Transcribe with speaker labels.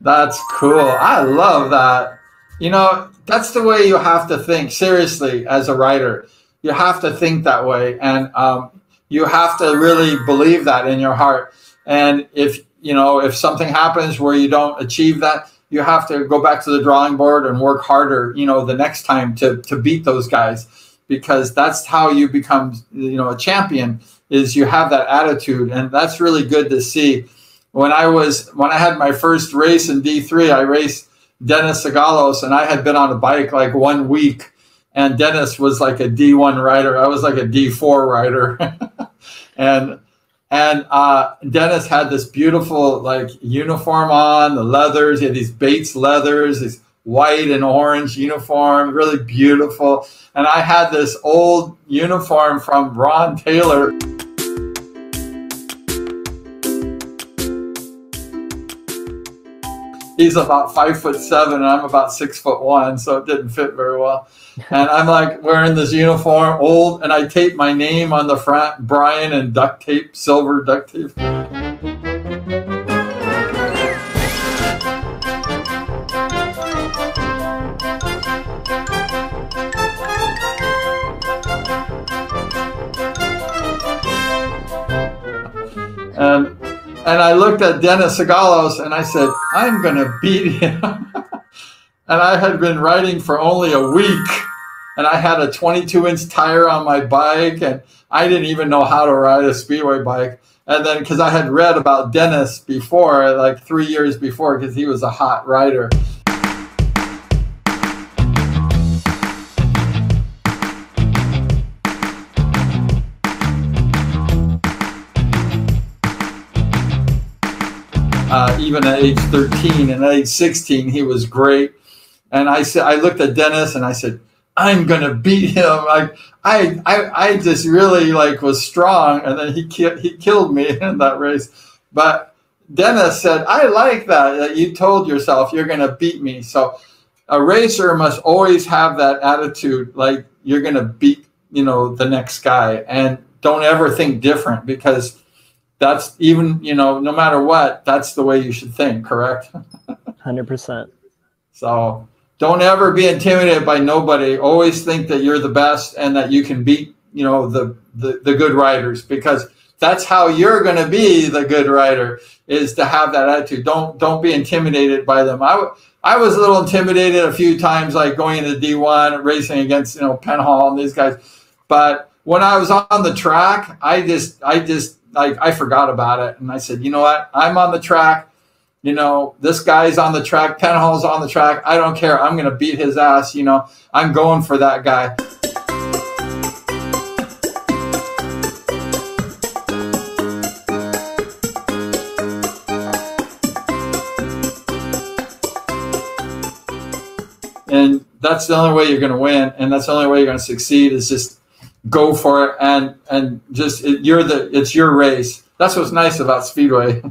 Speaker 1: That's cool. I love that. You know, that's the way you have to think, seriously, as a writer. You have to think that way. And you have to really believe that in your heart. And if, you know, if something happens where you don't achieve that, you have to go back to the drawing board and work harder, you know, the next time to beat those guys, because that's how you become, you know, a champion, is you have that attitude. And that's really good to see. When I had my first race in D3, I raced Dennis Sagalos, and I had been on a bike like 1 week, and Dennis was like a D1 rider. I was like a D4 rider. and Dennis had this beautiful like uniform on, the leathers. He had these Bates leathers, this white and orange uniform, really beautiful. And I had this old uniform from Ron Taylor. He's about 5'7", and I'm about 6'1", so it didn't fit very well. And I'm like wearing this uniform, old, and I taped my name on the front, Brian, and duct tape, silver duct tape. And I looked at Dennis Sagalos and I said, I'm going to beat him. And I had been riding for only a week, and I had a 22-inch tire on my bike, and I didn't even know how to ride a Speedway bike. And then because I had read about Dennis before, like 3 years before, because he was a hot rider. Even at age 13 and at age 16, he was great. And I said, I looked at Dennis and I said, I'm gonna beat him. Like I just really like was strong, and then he killed me in that race. But Dennis said, I like that you told yourself you're gonna beat me. So a racer must always have that attitude, like you're gonna beat, you know, the next guy, and don't ever think different, because that's, even, you know, no matter what, that's the way you should think, correct?
Speaker 2: 100%.
Speaker 1: So don't ever be intimidated by nobody. Always think that you're the best and that you can beat, you know, the good riders, because that's how you're going to be the good rider, is to have that attitude. Don't be intimidated by them. I was a little intimidated a few times, like going into D1, racing against, you know, Penhall and these guys. But when I was on the track, I just like, I forgot about it. And I said, you know what? I'm on the track. You know, this guy's on the track. Penhall's on the track. I don't care. I'm going to beat his ass. You know, I'm going for that guy. And that's the only way you're going to win. And that's the only way you're going to succeed, is just go for it, and just it's your race. That's what's nice about Speedway.